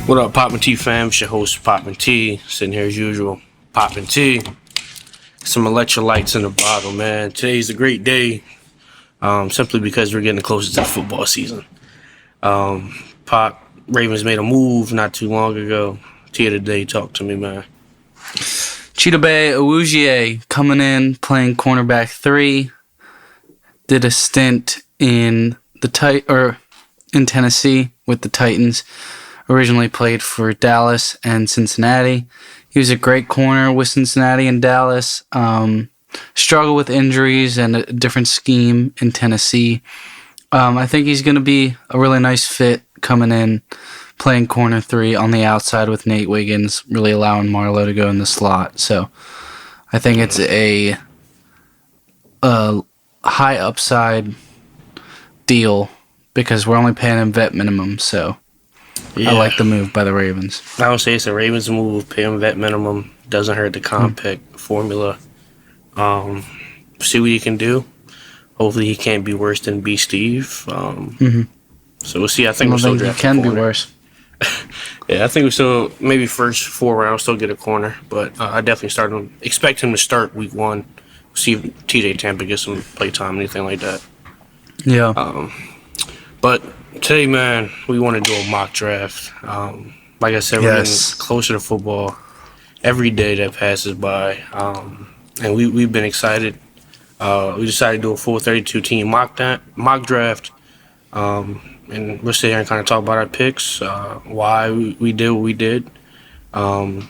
What up, Poppin T fam? It's your host, Poppin T. Sitting here as usual, Poppin T. Some electrolytes in the bottle, man. Today's a great day, simply because we're getting closer to the football season. Ravens made a move not too long ago. T of the day, talk to me, man. Chidobe Awuzie coming in, playing cornerback 3. Did a stint in in Tennessee with the Titans. Originally played for Dallas and Cincinnati. He was a great corner with Cincinnati and Dallas. Struggled with injuries and a different scheme in Tennessee. I think he's going to be a really nice fit coming in, playing corner 3 on the outside with Nate Wiggins, really allowing Marlowe to go in the slot. So I think it's a high upside deal because we're only paying him vet minimum. So yeah. I like the move by the Ravens. I would say it's a Ravens move. Pay him vet minimum. Doesn't hurt the comp pick formula. See what he can do. Hopefully he can't be worse than B. Steve. So we'll see. I think we're still drafting. He can be worse. Yeah, I think we still, maybe first 4 rounds, still get a corner. But I definitely expect him to start week 1. See if TJ Tampa gets some play time, anything like that. Yeah. But today, man, we want to do a mock draft. Like I said, we're getting closer to football every day that passes by. And we've been excited. We decided to do a full 32-team mock draft. And we'll sit here and kind of talk about our picks, why we did what we did. And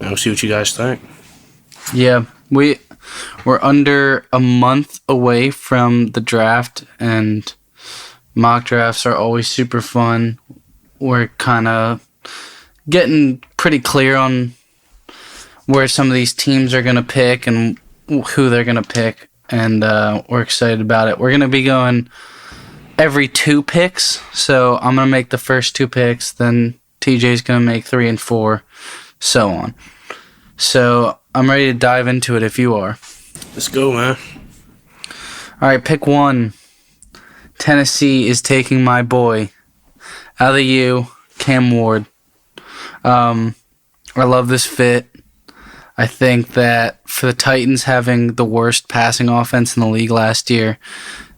we'll see what you guys think. Yeah, we're under a month away from the draft, and mock drafts are always super fun. We're kind of getting pretty clear on where some of these teams are going to pick and who they're going to pick, and we're excited about it. We're going to be going every 2 picks, so I'm going to make the first 2 picks, then TJ's going to make 3 and 4, so on. So I'm ready to dive into it if you are. Let's go, man. All right, pick 1. Tennessee is taking my boy out of the U, Cam Ward. I love this fit. I think that for the Titans having the worst passing offense in the league last year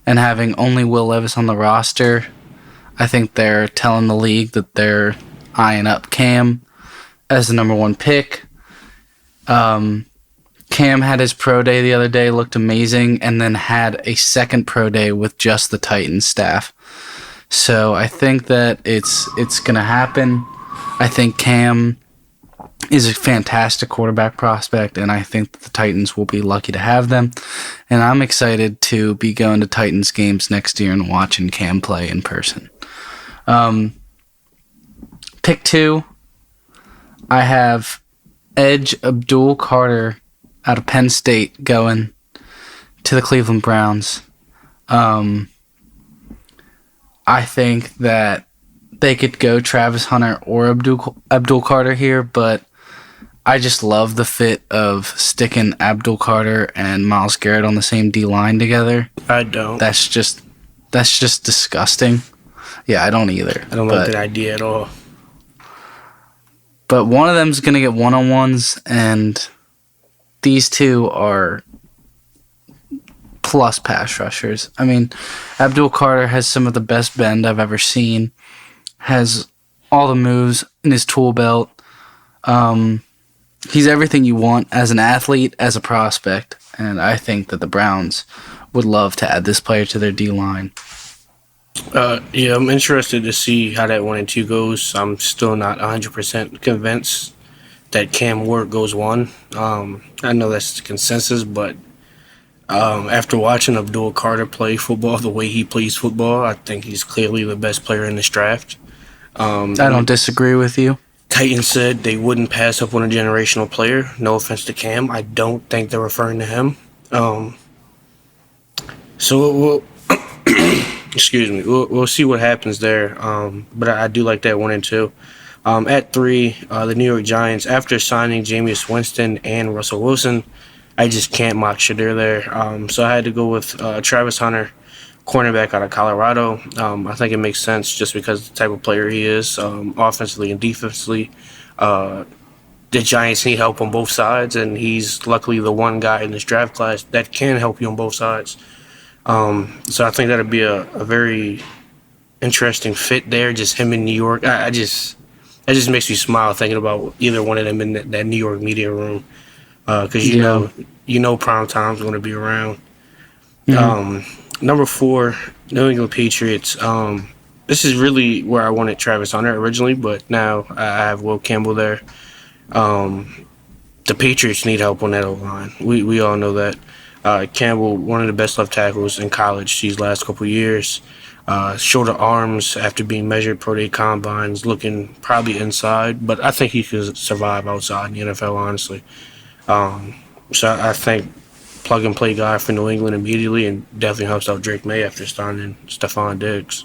and having only Will Levis on the roster, I think they're telling the league that they're eyeing up Cam as the number 1 pick. Cam had his pro day the other day, looked amazing, and then had a second pro day with just the Titans staff. So I think that it's going to happen. I think Cam is a fantastic quarterback prospect, and I think that the Titans will be lucky to have them. And I'm excited to be going to Titans games next year and watching Cam play in person. Pick 2, I have Edge Abdul Carter out of Penn State going to the Cleveland Browns. I think that they could go Travis Hunter or Abdul Carter here, but I just love the fit of sticking Abdul Carter and Myles Garrett on the same D-line together. I don't. That's just disgusting. Yeah, I don't either. I don't like that idea at all. But one of them's going to get one-on-ones, and these 2 are plus pass rushers. I mean, Abdul Carter has some of the best bend I've ever seen, has all the moves in his tool belt. He's everything you want as an athlete, as a prospect, and I think that the Browns would love to add this player to their D-line. Yeah, I'm interested to see how that 1 and 2 goes. I'm still not 100% convinced that Cam Ward goes 1. I know that's the consensus, but after watching Abdul Carter play football the way he plays football, I think he's clearly the best player in this draft. I don't disagree with you. Titans said they wouldn't pass up on a generational player. No offense to Cam. I don't think they're referring to him. So we'll excuse me. We'll see what happens there. But I do like that 1 and 2. At 3, the New York Giants, after signing Jameis Winston and Russell Wilson, I just can't mock Shaduer there. So I had to go with Travis Hunter cornerback out of Colorado. I think it makes sense just because of the type of player he is, offensively and defensively. The Giants need help on both sides, and he's luckily the one guy in this draft class that can help you on both sides. So I think that'd be a very interesting fit there. Just him in New York. That just makes me smile thinking about either one of them in that New York media room, because you know prime time's going to be around. Number 4, New England Patriots. This is really where I wanted Travis Hunter originally, but now I have Will Campbell there. The Patriots need help on that O-line. We all know that. Campbell, one of the best left tackles in college these last couple of years. Shorter arms after being measured pro day combines, looking probably inside, but I think he could survive outside in the NFL, honestly. So I think plug and play guy for New England immediately, and definitely helps out Drake May after starting Stephon Diggs.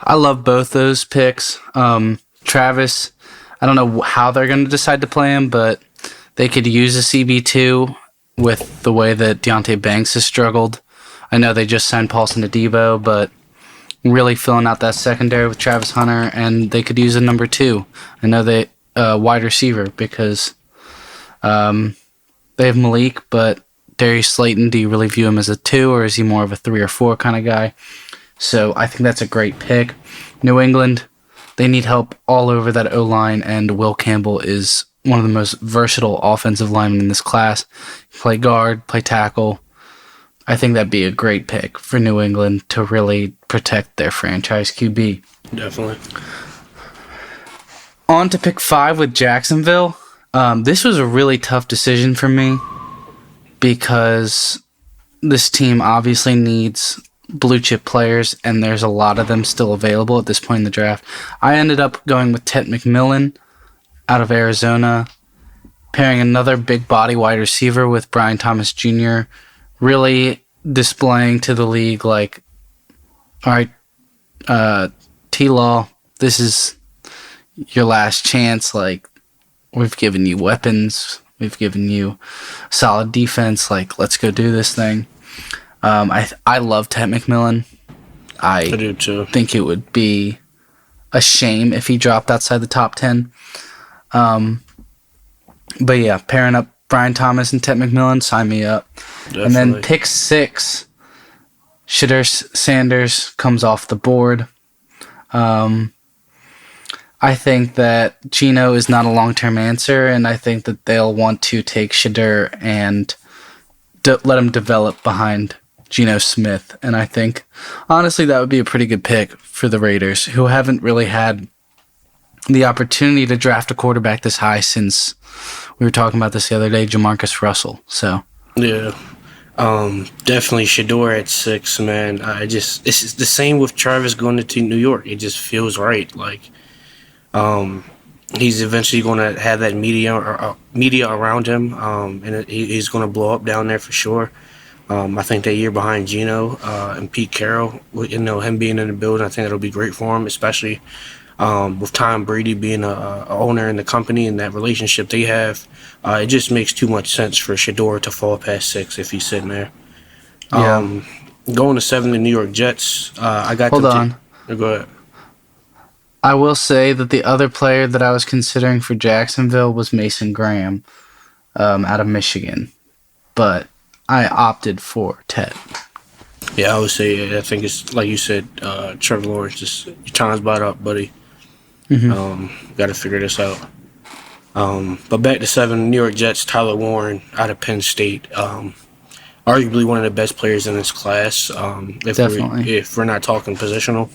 I love both those picks. Travis, I don't know how they're going to decide to play him, but they could use a CB2 with the way that Deonte Banks has struggled. I know they just signed Paulson Adebo, but really filling out that secondary with Travis Hunter, and they could use a number 2. I know they wide receiver because they have Malik, but Darius Slayton, do you really view him as a 2, or is he more of a 3 or 4 kind of guy? So I think that's a great pick. New England, they need help all over that O-line, and Will Campbell is one of the most versatile offensive linemen in this class. Play guard, play tackle. I think that'd be a great pick for New England to really protect their franchise QB. Definitely. On to pick 5 with Jacksonville. This was a really tough decision for me because this team obviously needs blue chip players, and there's a lot of them still available at this point in the draft. I ended up going with Ted McMillan out of Arizona, pairing another big body wide receiver with Brian Thomas Jr., really displaying to the league like, all right, T-Law, this is your last chance. Like, we've given you weapons. We've given you solid defense. Like, let's go do this thing. I love Ted McMillan. I do too. Think it would be a shame if he dropped outside the top 10. But yeah, pairing up Brian Thomas and Ted McMillan, sign me up. Definitely. And then pick 6, Shaduer Sanders comes off the board. I think that Geno is not a long-term answer, and I think that they'll want to take Shaduer and let him develop behind Geno Smith. And I think, honestly, that would be a pretty good pick for the Raiders, who haven't really had the opportunity to draft a quarterback this high since we were talking about this the other day, Jamarcus Russell. So yeah, definitely Shaduer at 6, man. It's the same with Travis going to New York. It just feels right. Like, he's eventually going to have that media around him, and he's going to blow up down there for sure. I think that year behind Geno and Pete Carroll, him being in the building, I think that'll be great for him, especially with Tom Brady being a owner in the company and that relationship they have. It just makes too much sense for Shaduer to fall past 6 if he's sitting there. Yeah. Going to 7, the New York Jets. I got. Hold on. Go ahead. I will say that the other player that I was considering for Jacksonville was Mason Graham out of Michigan, but I opted for Ted. Yeah, I would say, I think it's, like you said, Trevor Lawrence, just your time's about up, buddy. Mm-hmm. Got to figure this out. But back to 7, New York Jets, Tyler Warren out of Penn State. Arguably one of the best players in this class. Definitely. If we're not talking positional.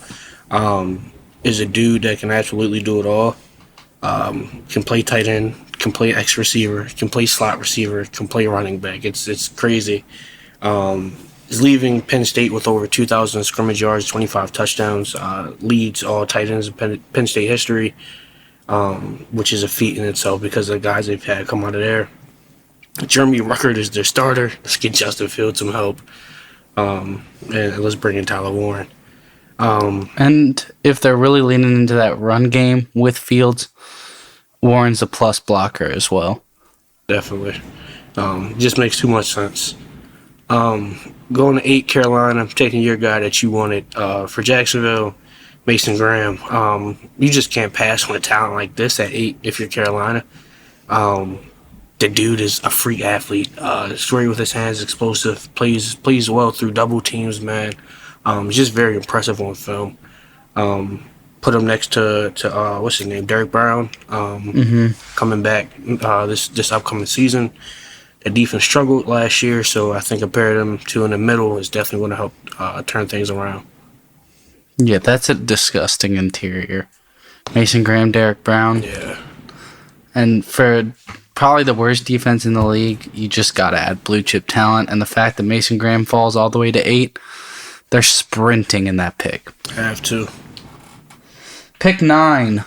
Is a dude that can absolutely do it all. Can play tight end, can play X receiver, can play slot receiver, can play running back. It's crazy. Is leaving Penn State with over 2,000 scrimmage yards, 25 touchdowns, leads all tight ends in Penn State history, which is a feat in itself because of the guys they've had come out of there. Jeremy Ruckert is their starter. Let's get Justin Fields some help. And let's bring in Tyler Warren. And if they're really leaning into that run game with Fields, Warren's a plus blocker as well. Definitely. Just makes too much sense. Going to 8, Carolina. I'm taking your guy that you wanted for Jacksonville, Mason Graham. You just can't pass on a talent like this at 8 if you're Carolina. The dude is a freak athlete. Straight with his hands, explosive, plays well through double teams, man. Just very impressive on film. Put him next to what's his name, Derek Brown, coming back this upcoming season. The defense struggled last year, so I think comparing them to in the middle is definitely going to help turn things around. Yeah, that's a disgusting interior. Mason Graham, Derek Brown. Yeah. And for probably the worst defense in the league, you just got to add blue chip talent. And the fact that Mason Graham falls all the way to 8, they're sprinting in that pick. Have to. Pick 9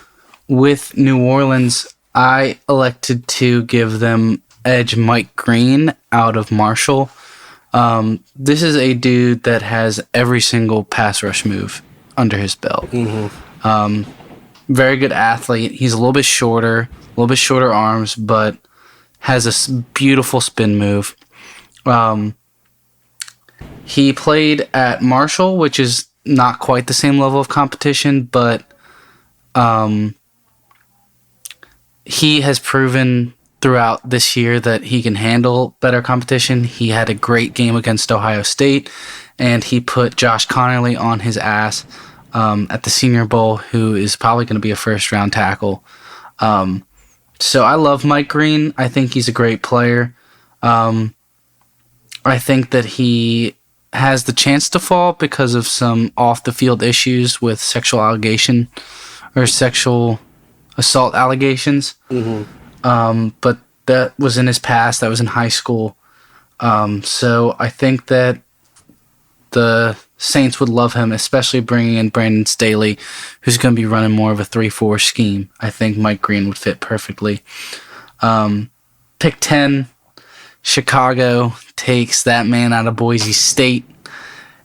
with New Orleans. I elected to give them edge Mike Green out of Marshall. This is a dude that has every single pass rush move under his belt. Very good athlete. He's a little bit shorter arms, but has a beautiful spin move. He played at Marshall, which is not quite the same level of competition, but he has proven throughout this year that he can handle better competition. He had a great game against Ohio State, and he put Josh Connerly on his ass at the Senior Bowl, who is probably going to be a first-round tackle. So I love Mike Green. I think he's a great player. I think that he has the chance to fall because of some off-the-field issues with sexual assault allegations. But that was in his past. That was in high school. So I think that the Saints would love him, especially bringing in Brandon Staley, who's going to be running more of a 3-4 scheme. I think Mike Green would fit perfectly. Pick 10, Chicago takes that man out of Boise State,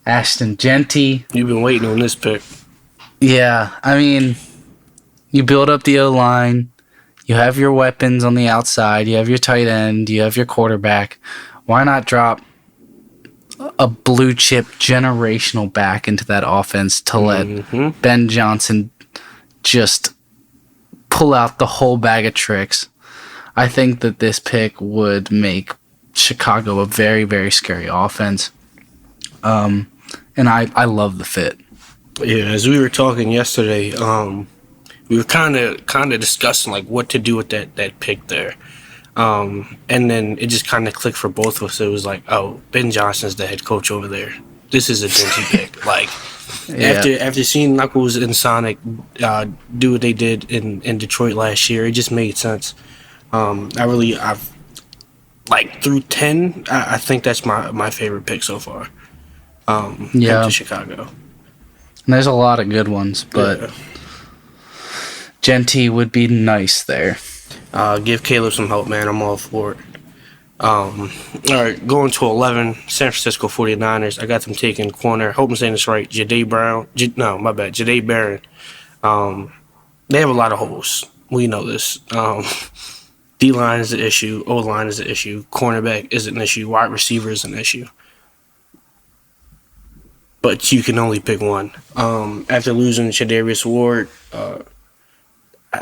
Ashton Genty. You've been waiting on this pick. Yeah, I mean, you build up the O-line. You have your weapons on the outside. You have your tight end. You have your quarterback. Why not drop a blue chip generational back into that offense to let Ben Johnson just pull out the whole bag of tricks? I think that this pick would make Chicago a very, very scary offense. And I love the fit. Yeah, as we were talking yesterday, we were kind of discussing like what to do with that pick there, and then it just kind of clicked for both of us. It was like, oh, Ben Johnson's the head coach over there. This is a Genty pick. Like after seeing Knuckles and Sonic do what they did in Detroit last year, it just made sense. I've like through 10, I think that's my favorite pick so far. To Chicago. And there's a lot of good ones, but. Yeah. Genty would be nice there. Give Caleb some help, man. I'm all for it. All right, going to 11, San Francisco 49ers. I got them taking corner. Hope I'm saying this right. Jahdae Barron. They have a lot of holes. We know this. D-line is an issue. O-line is an issue. Cornerback is an issue. Wide receiver is an issue. But you can only pick one. After losing Shadarius Ward,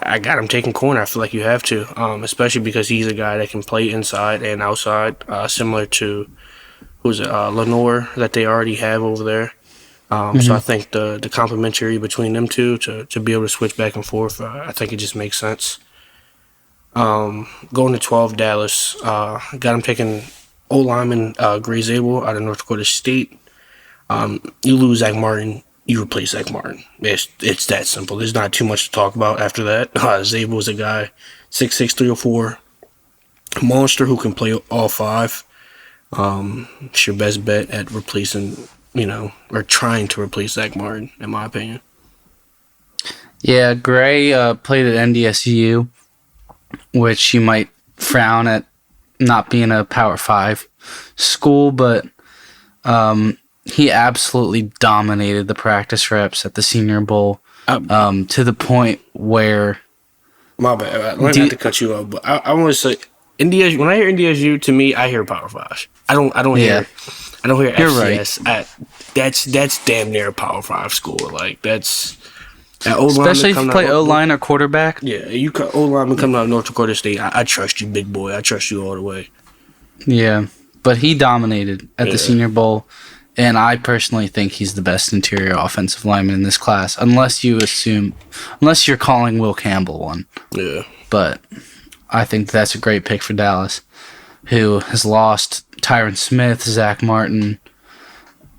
I got him taking corner. I feel like you have to, especially because he's a guy that can play inside and outside, similar to Lenore that they already have over there. So I think the complementary between them two to be able to switch back and forth, I think it just makes sense. Going to 12, Dallas. Got him taking O-lineman Gray Zabel out of North Dakota State. You lose Zach Martin. You replace Zach Martin. It's that simple. There's not too much to talk about after that. Zabel is a guy, 6'6", 304, monster who can play all 5. It's your best bet at replacing, or trying to replace Zach Martin, in my opinion. Yeah, Gray played at NDSU, which you might frown at not being a Power 5 school, but he absolutely dominated the practice reps at the Senior Bowl to the point where... My bad. I didn't have to cut you off, but I want to say NDSU. When I hear NDSU, to me, I hear Power 5. I don't hear You're FCS. right. That's damn near a Power 5 school. Like that's that O-line Especially if you play O-line or quarterback. Yeah, you O-lineman coming out of North Dakota State. I trust you, big boy. I trust you all the way. Yeah, but he dominated at the Senior Bowl, and I personally think he's the best interior offensive lineman in this class, unless you're calling Will Campbell one. Yeah. But I think that's a great pick for Dallas, who has lost Tyron Smith, Zach Martin,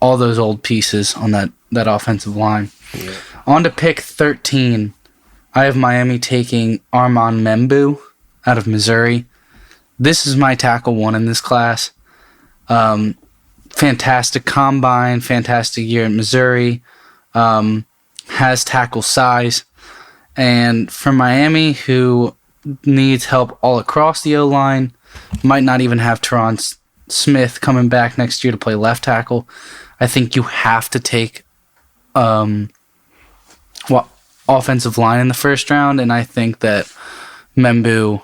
all those old pieces on that offensive line. Yeah. On to pick 13. I have Miami taking Armand Membu out of Missouri. This is my tackle 1 in this class. Fantastic combine, fantastic year in Missouri. Has tackle size. And for Miami, who needs help all across the O-line, might not even have Teron Smith coming back next year to play left tackle, I think you have to take offensive line in the first round, and I think that Membu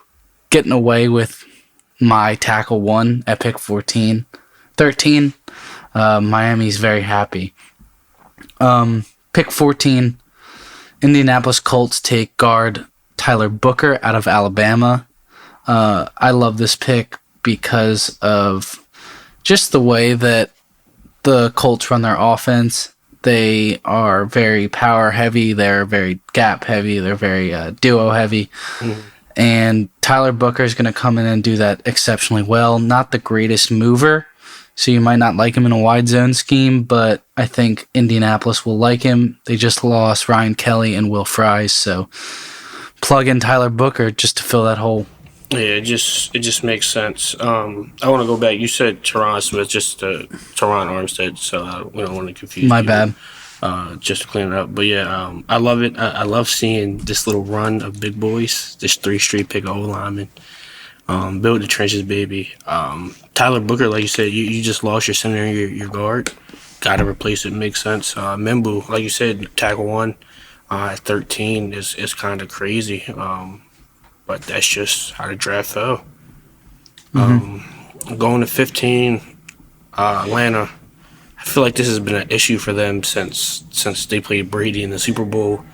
getting away with my tackle 1 at pick 13. Miami's very happy. Pick 14, Indianapolis Colts take guard Tyler Booker out of Alabama. I love this pick because of just the way that the Colts run their offense. They are very power heavy. They're very gap heavy. They're very duo heavy. Mm-hmm. And Tyler Booker is going to come in and do that exceptionally well. Not the greatest mover, so you might not like him in a wide zone scheme, but I think Indianapolis will like him. They just lost Ryan Kelly and Will Fries, so plug in Tyler Booker just to fill that hole. Yeah, it just makes sense. I want to go back. You said Teron Smith, just Teron Armstead, so we don't want to confuse My you. bad. Just to clean it up. But yeah, I love it. I love seeing this little run of big boys, this 3 straight pick of O-linemen. Build the trenches, baby. Tyler Booker, like you said, you just lost your center and your guard. Got to replace it. Makes sense. Membu, like you said, tackle 1 at 13 is kind of crazy. But that's just how the draft fell. Going to 15, Atlanta. I feel like this has been an issue for them since they played Brady in the Super Bowl.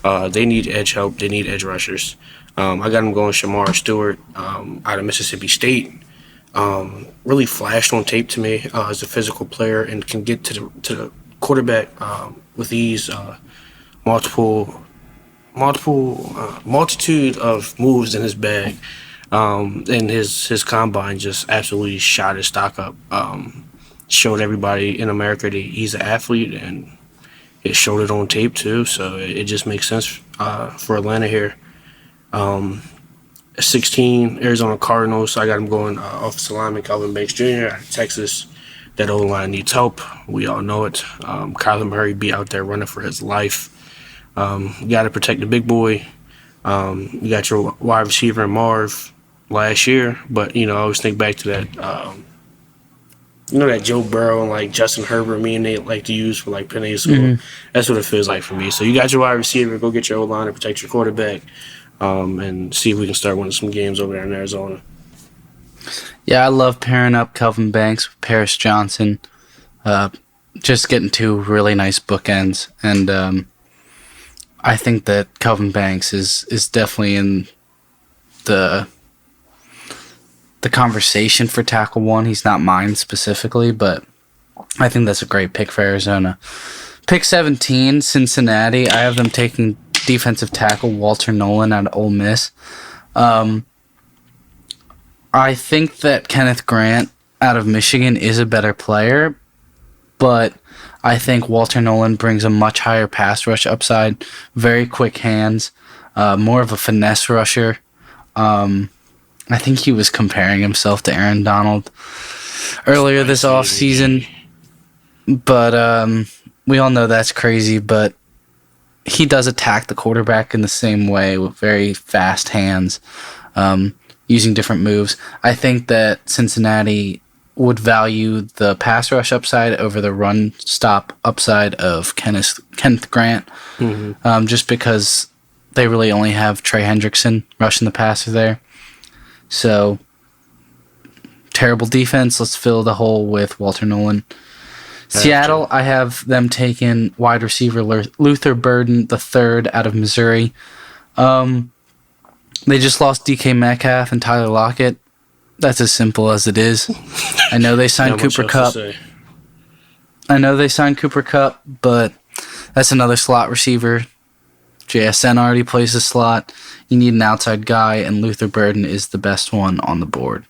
They need edge help. They need edge rushers. I got them going Shamar Stewart out of Mississippi State. Really flashed on tape to me as a physical player and can get to the quarterback with ease. Multitude of moves in his bag. And his combine just absolutely shot his stock up. Showed everybody in America that he's an athlete, and it showed it on tape too. So it just makes sense for Atlanta here. 16, Arizona Cardinals. I got him going offensive lineman Calvin Banks Jr. out of Texas. That O-line needs help. We all know it. Kyler Murray be out there running for his life. You got to protect the big boy. You got your wide receiver in Marv last year, but I always think back to that. That Joe Burrow and like Justin Herbert, me and Nate like to use for like Penny School. Mm-hmm. That's what it feels like for me. So you got your wide receiver, go get your O-line and protect your quarterback, and see if we can start winning some games over there in Arizona. Yeah, I love pairing up Kelvin Banks with Paris Johnson. Just getting 2 really nice bookends, and I think that Kelvin Banks is definitely in the conversation for tackle 1. He's not mine specifically, but I think that's a great pick for Arizona. Pick 17, Cincinnati. I have them taking defensive tackle Walter Nolan out of Ole Miss. I think that Kenneth Grant out of Michigan is a better player, but I think Walter Nolan brings a much higher pass rush upside, very quick hands, more of a finesse rusher. I think he was comparing himself to Aaron Donald earlier this offseason, but we all know that's crazy, but he does attack the quarterback in the same way with very fast hands, using different moves. I think that Cincinnati would value the pass rush upside over the run stop upside of Kenneth Grant, just because they really only have Trey Hendrickson rushing the passer there. So terrible defense. Let's fill the hole with Walter Nolan. Seattle, I have them taking wide receiver Luther Burden III out of Missouri. They just lost DK Metcalf and Tyler Lockett. That's as simple as it is. I know they signed Cooper Kupp. But that's another slot receiver. JSN already plays the slot. You need an outside guy, and Luther Burden is the best one on the board.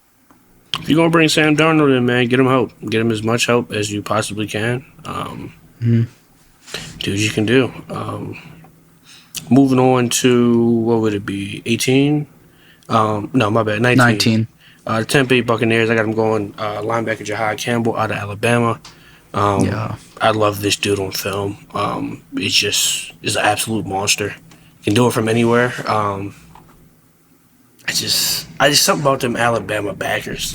If you're going to bring Sam Darnold in, man, get him help. Get him as much help as you possibly can. Do what you can do. Moving on to, what would it be, 18? No, my bad, 19. The Tampa Bay Buccaneers, I got them going linebacker Jahad Campbell out of Alabama. I love this dude on film. He's an absolute monster. Can do it from anywhere. I just something about them Alabama backers.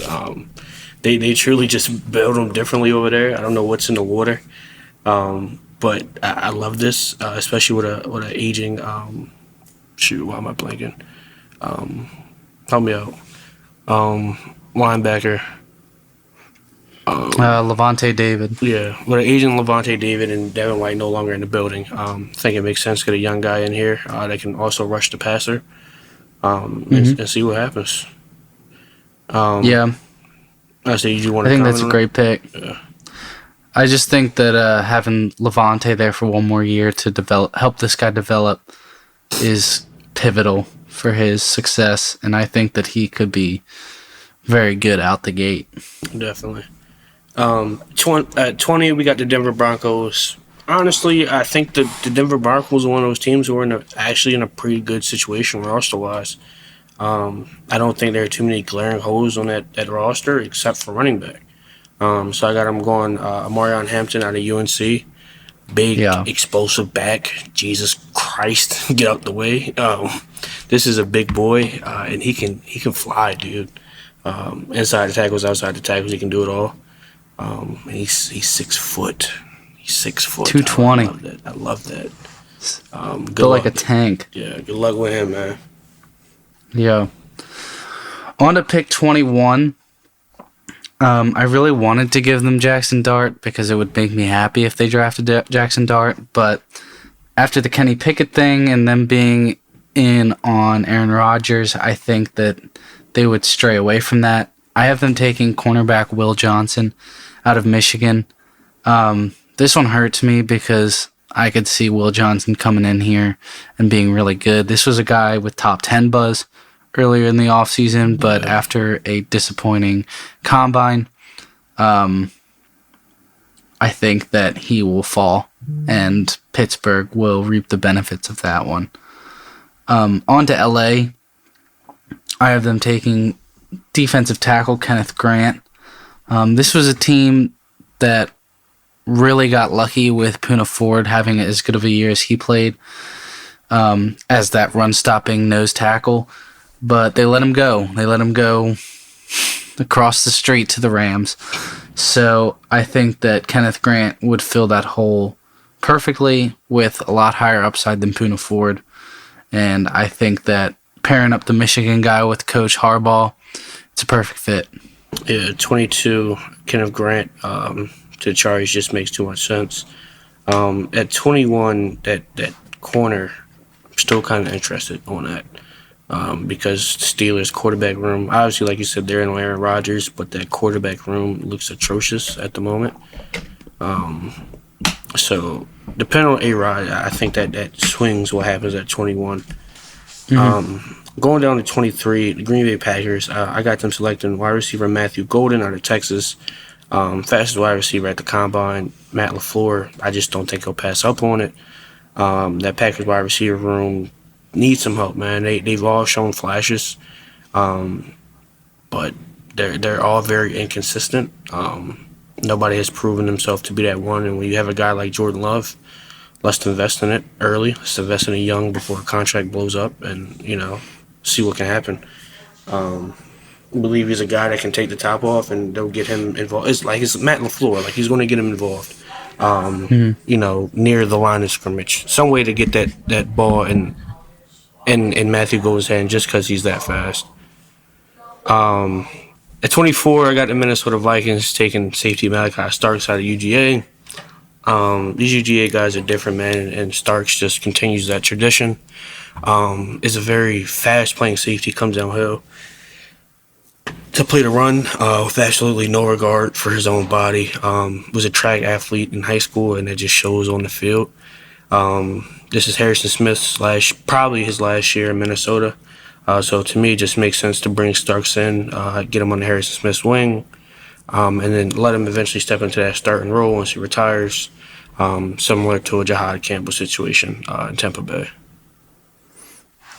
They truly just build them differently over there. I don't know what's in the water, but I love this, especially with an aging. Shoot, why am I blanking? Help me out. Linebacker. Levante David. Yeah, with an aging Levante David and Devin White no longer in the building, I think it makes sense to get a young guy in here that can also rush the passer. And see what happens. I think that's a great pick. Yeah. I just think that having Levante there for one more year to help this guy develop is pivotal for his success, and I think that he could be very good out the gate. Definitely. At 20, we got the Denver Broncos. Honestly, I think the Denver Broncos are one of those teams who are actually in a pretty good situation roster-wise. I don't think there are too many glaring holes on that roster except for running back. So I got them going Amarion Hampton out of UNC. Big, explosive back. Jesus Christ, get out the way. This is a big boy, and he can fly, dude. Inside the tackles, outside the tackles, he can do it all. And he's 6 foot. He's 6 foot. 220. I love that. Built like a tank. Yeah, good luck with him, man. Yeah. On to pick 21. I really wanted to give them Jackson Dart because it would make me happy if they drafted Jackson Dart, but after the Kenny Pickett thing and them being in on Aaron Rodgers, I think that they would stray away from that. I have them taking cornerback Will Johnson out of Michigan. This one hurts me because I could see Will Johnson coming in here and being really good. This was a guy with top 10 buzz earlier in the offseason, but after a disappointing combine, I think that he will fall, and Pittsburgh will reap the benefits of that one. On to LA, I have them taking defensive tackle Kenneth Grant. This was a team that really got lucky with Poona Ford having as good of a year as he played as that run-stopping nose tackle. But they let him go. They let him go across the street to the Rams. So I think that Kenneth Grant would fill that hole perfectly with a lot higher upside than Poona Ford. And I think that pairing up the Michigan guy with Coach Harbaugh, it's a perfect fit. Yeah, 22, Kenneth Grant to the Chargers just makes too much sense. At 21, that corner, I'm still kind of interested on that. Because the Steelers' quarterback room, obviously, like you said, they're in on Aaron Rodgers, but that quarterback room looks atrocious at the moment. So, depending on A-Rod, I think that swings what happens at 21. Going down to 23, the Green Bay Packers, I got them selecting wide receiver Matthew Golden out of Texas. Fastest wide receiver at the Combine, Matt LaFleur. I just don't think he'll pass up on it. That Packers wide receiver room needs some help, man. They've all shown flashes, but they're all very inconsistent. Nobody has proven himself to be that one, and when you have a guy like Jordan Love, let's invest in it early. Let's invest in it young before a contract blows up, and see what can happen. I believe he's a guy that can take the top off, and they'll get him involved. It's Matt LaFleur, like he's going to get him involved. Near the line of scrimmage, some way to get that ball in Matthew Golden's hand just because he's that fast. At 24, I got the Minnesota Vikings taking safety Malachi Starks out of UGA. These UGA guys are different, man, and Starks just continues that tradition. Is a very fast-playing safety, comes downhill to play the run with absolutely no regard for his own body. Was a track athlete in high school, and it just shows on the field. This is Harrison Smith's probably his last year in Minnesota. So to me, it just makes sense to bring Starks in, get him on the Harrison Smith's wing, and then let him eventually step into that starting role once he retires, similar to a Jihad Campbell situation in Tampa Bay.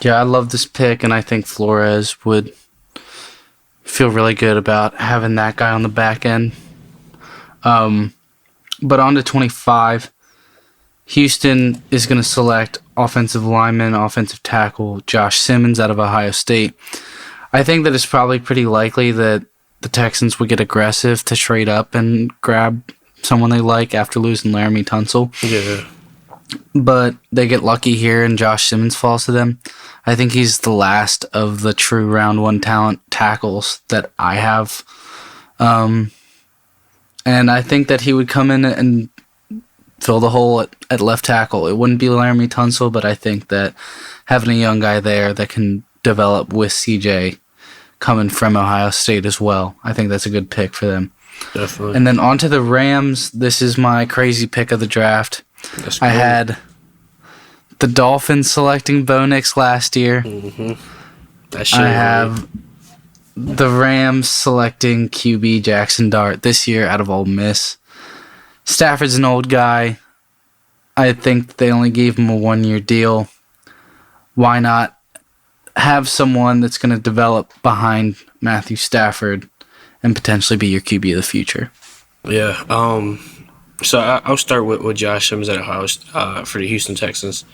Yeah, I love this pick, and I think Flores would feel really good about having that guy on the back end. But on to 25. Houston is going to select offensive lineman, offensive tackle Josh Simmons out of Ohio State. I think that it's probably pretty likely that the Texans would get aggressive to trade up and grab someone they like after losing Laramie Tunsil. Yeah. But they get lucky here and Josh Simmons falls to them. I think he's the last of the true round one talent tackles that I have. And I think that he would come in and fill the hole at left tackle. It wouldn't be Laramie Tunsil, but I think that having a young guy there that can develop with CJ coming from Ohio State as well, I think that's a good pick for them. Definitely. And then on to the Rams. This is my crazy pick of the draft. I had the Dolphins selecting Bo Nix last year. I have the Rams selecting QB Jackson Dart this year out of Ole Miss. Stafford's an old guy. I think they only gave him a 1-year deal. Why not have someone that's going to develop behind Matthew Stafford and potentially be your QB of the future? Yeah. So I'll start with Josh Simmons at Ohio for the Houston Texans.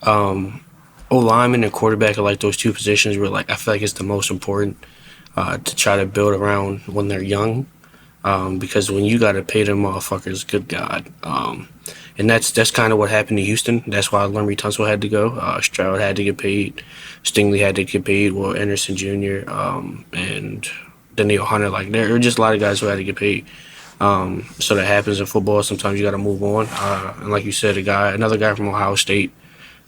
O-lineman and quarterback are like those two positions where I feel like it's the most important to try to build around when they're young. Because when you got to pay them motherfuckers, good God. And that's kind of what happened to Houston. That's why Laramie Tunsil had to go. Stroud had to get paid. Stingley had to get paid. Will Anderson Jr. And Daniel Hunter. There were just a lot of guys who had to get paid. So that happens in football. Sometimes you got to move on. And like you said, another guy from Ohio State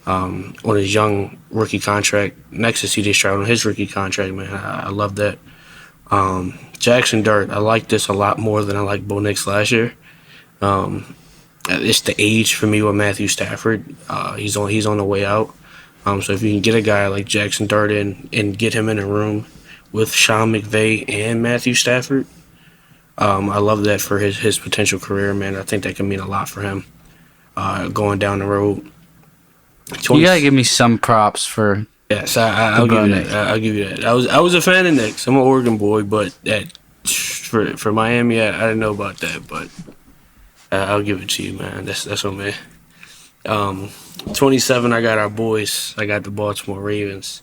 on his young rookie contract next to C.J. Stroud on his rookie contract, man. I love that. Jackson Dart, I like this a lot more than I liked Bo Nix last year. It's the age for me with Matthew Stafford. He's on the way out. So if you can get a guy like Jackson Dart in and get him in a room with Sean McVay and Matthew Stafford, I love that for his potential career, man. I think that can mean a lot for him going down the road. You gotta give me some props for. Yes, I'll give you that. I'll give you that. I was a fan of Knicks. I'm an Oregon boy, but for Miami, I didn't know about that. But I'll give it to you, man. That's on me. 27, I got our boys. I got the Baltimore Ravens.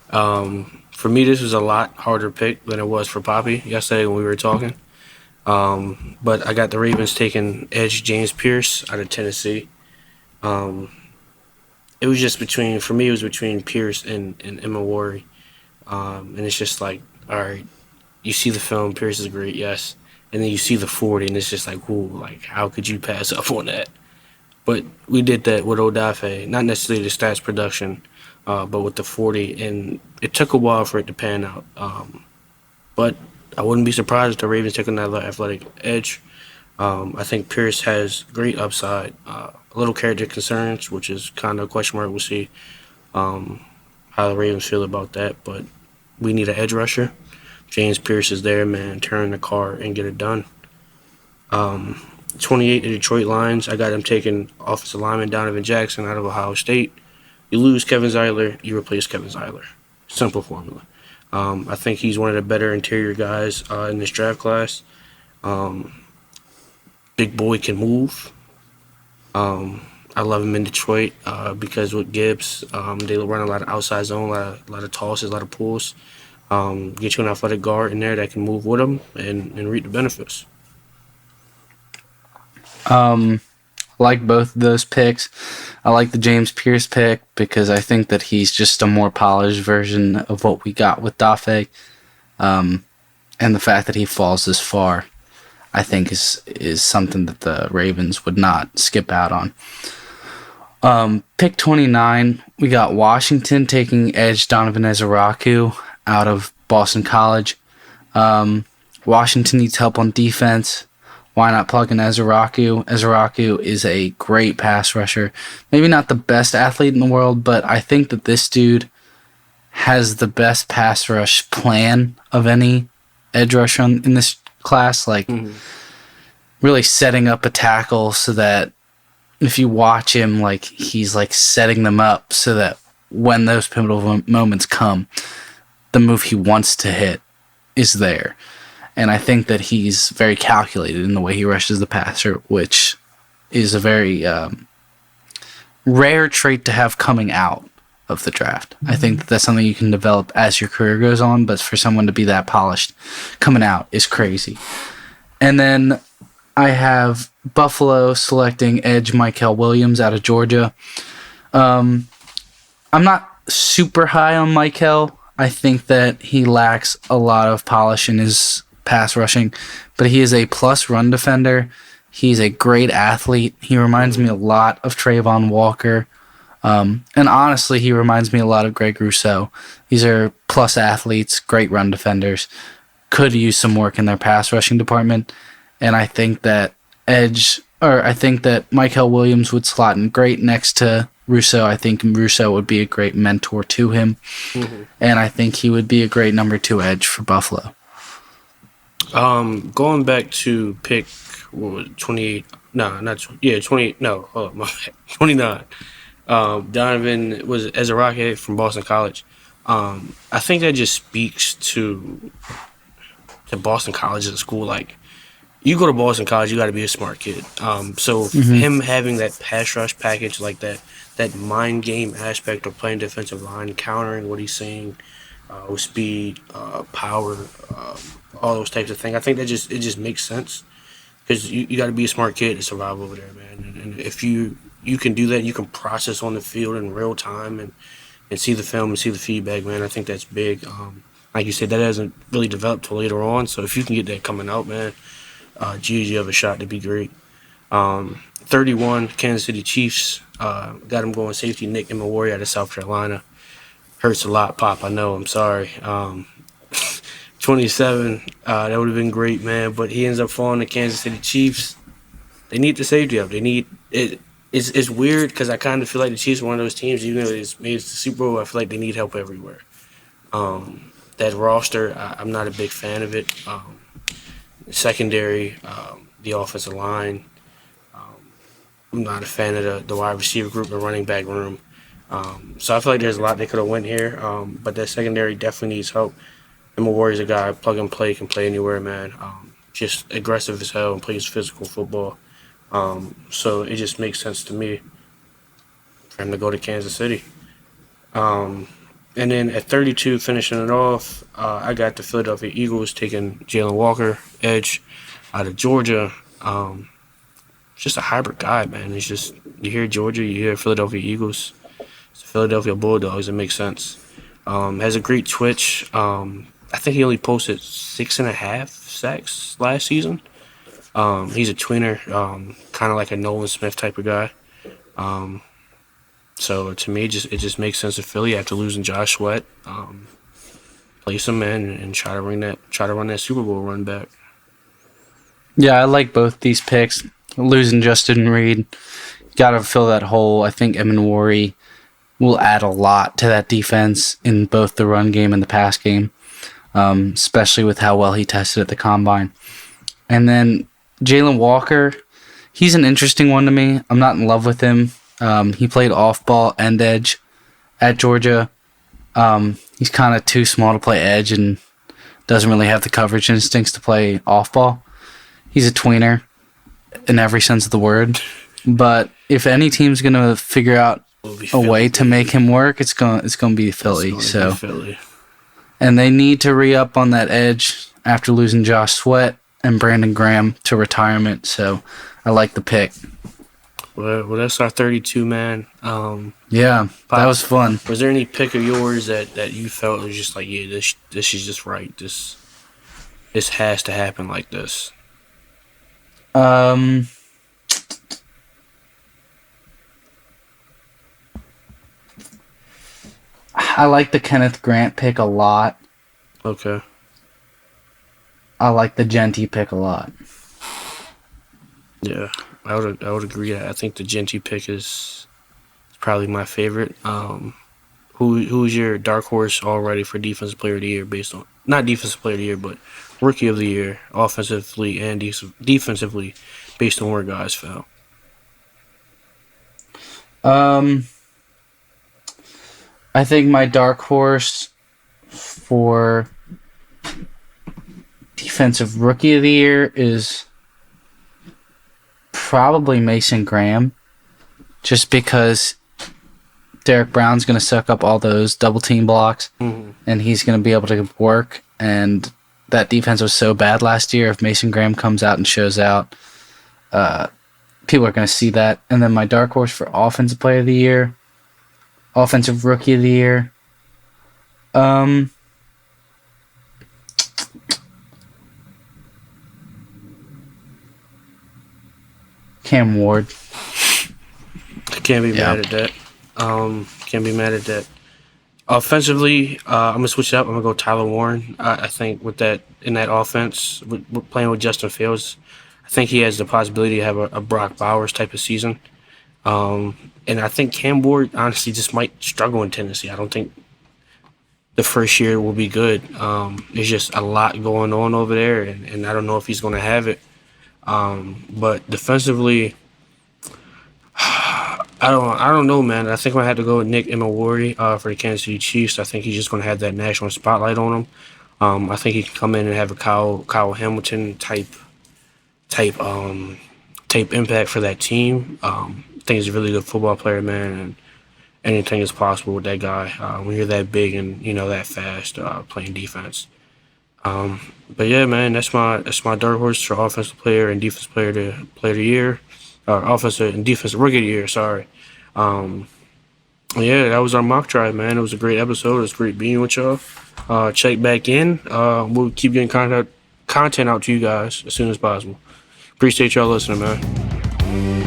For me, this was a lot harder pick than it was for Poppy yesterday when we were talking. But I got the Ravens taking edge James Pierce out of Tennessee. It was just between Pierce and Emma Warry. And it's just all right, you see the film, Pierce is great, yes. And then you see the 40, and it's just ooh, how could you pass up on that? But we did that with Odafe, not necessarily the stats production, but with the 40, and it took a while for it to pan out. But I wouldn't be surprised if the Ravens take another athletic edge. I think Pierce has great upside. A little character concerns, which is kind of a question mark. We'll see how the Ravens feel about that. But we need an edge rusher. James Pierce is there, man. Turn the car and get it done. 28, the Detroit Lions. I got them taking offensive lineman Donovan Jackson out of Ohio State. You lose Kevin Zeiler, you replace Kevin Zeiler. Simple formula. I think he's one of the better interior guys in this draft class. Big boy can move. I love him in Detroit because with Gibbs, they run a lot of outside zone, a lot of tosses, a lot of pulls. Get you an athletic guard in there that can move with him and reap the benefits. Like both of those picks. I like the James Pierce pick because I think that he's just a more polished version of what we got with Dafe. And the fact that he falls this far, I think, is something that the Ravens would not skip out on. Pick 29, we got Washington taking edge Donovan Ezeraku out of Boston College. Washington needs help on defense. Why not plug in Ezeraku? Ezeraku is a great pass rusher. Maybe not the best athlete in the world, but I think that this dude has the best pass rush plan of any edge rusher in this class. Like, really setting up a tackle so that if you watch him, like, he's like setting them up so that when those pivotal moments come, the move he wants to hit is there. And I think that he's very calculated in the way he rushes the passer, which is a very rare trait to have coming out of the draft. I think that that's something you can develop as your career goes on, but for someone to be that polished coming out is crazy. And then I have Buffalo selecting edge Mykel Williams out of Georgia. I'm not super high on Mykel. I think that he lacks a lot of polish in his pass rushing, but he is a plus run defender. He's a great athlete. He reminds me a lot of Trayvon Walker. And honestly, he reminds me a lot of Greg Rousseau. These are plus athletes, great run defenders, could use some work in their pass rushing department. And I think that Mykel Williams would slot in great next to Rousseau. I think Rousseau would be a great mentor to him. And I think he would be a great number 2 edge for Buffalo. Going back to pick 28. No, not 20. Yeah, 20. No, hold on, my bad. 29. Donovan was Ezeraku from Boston College. I think that just speaks to Boston College as a school. Like, you go to Boston College, you got to be a smart kid. So him having that pass rush package, like that mind game aspect of playing defensive line, countering what he's saying, with speed, power, all those types of things. I think that it just makes sense because you got to be a smart kid to survive over there, man. And if you can do that, you can process on the field in real time and see the film and see the feedback, man. I think that's big. Like you said, that hasn't really developed till later on. So if you can get that coming out, man, geez, you have a shot to be great. 31, Kansas City Chiefs. Got him going safety Nick Imawari out of South Carolina. Hurts a lot, Pop. I know. I'm sorry. 27, that would have been great, man. But he ends up falling to Kansas City Chiefs. They need the safety up. They need it. It's weird because I kind of feel like the Chiefs are one of those teams, even though it's made it to the Super Bowl, I feel like they need help everywhere. That roster, I'm not a big fan of it. Secondary, the offensive line. I'm not a fan of the wide receiver group and running back room. So I feel like there's a lot they could have went here. But that secondary definitely needs help. Emma Warrior's a guy, plug and play, can play anywhere, man. Just aggressive as hell and plays physical football. So it just makes sense to me for him to go to Kansas City. And then at 32, finishing it off, I got the Philadelphia Eagles taking Jalen Walker, edge, out of Georgia. Just a hybrid guy, man. It's just, you hear Georgia, you hear Philadelphia Eagles. It's the Philadelphia Bulldogs. It makes sense. Has a great twitch. I think he only posted 6.5 sacks last season. He's a tweener, kind of like a Nolan Smith type of guy. So to me, it just makes sense to Philly after losing Josh Sweat. Place him in and try to run that Super Bowl run back. Yeah, I like both these picks. Losing Justin Reed, got to fill that hole. I think Eminwari will add a lot to that defense in both the run game and the pass game, especially with how well he tested at the Combine. And then Jalen Walker, he's an interesting one to me. I'm not in love with him. He played off-ball end edge at Georgia. He's kind of too small to play edge and doesn't really have the coverage instincts to play off-ball. He's a tweener in every sense of the word. But if any team's going to figure out a way to make him work, it's going to be Philly. And they need to re-up on that edge after losing Josh Sweat and Brandon Graham to retirement. So I like the pick. Well, that's our 32, man. Yeah, Pop, that was fun. Was there any pick of yours that you felt was just like, yeah, this is just right. This this has to happen like this? Um, I like the Kenneth Grant pick a lot. Okay. I like the Genty pick a lot. Yeah, I would agree. I think the Genty pick is probably my favorite. Who's your dark horse already for defensive player of the year based on not defensive player of the year but rookie of the year offensively and defensively based on where guys fell? Um, I think my dark horse for defensive rookie of the year is probably Mason Graham, just because Derek Brown's going to suck up all those double team blocks, and he's going to be able to work. And that defense was so bad last year. If Mason Graham comes out and shows out, people are going to see that. And then my dark horse for offensive player of the year, offensive rookie of the year. Cam Ward. Can't be mad at that. Can't be mad at that. Offensively, I'm gonna switch it up. I'm gonna go Tyler Warren. I think with that in that offense, with playing with Justin Fields, I think he has the possibility to have a Brock Bowers type of season. And I think Cam Ward honestly just might struggle in Tennessee. I don't think the first year will be good. There's just a lot going on over there, and I don't know if he's gonna have it. But defensively, I don't know, man. I think I had to go with Nick Emery for the Kansas City Chiefs. I think he's just going to have that national spotlight on him. I think he can come in and have a Kyle Hamilton type impact for that team. I think he's a really good football player, man, and anything is possible with that guy when you're that big and that fast playing defense. But yeah, man, that's my dark horse for offensive player and defensive player of the year, or offensive and defensive rookie of the year. Sorry. Yeah, that was our mock drive, man. It was a great episode. It was great being with y'all. Check back in. We'll keep getting content out to you guys as soon as possible. Appreciate y'all listening, man.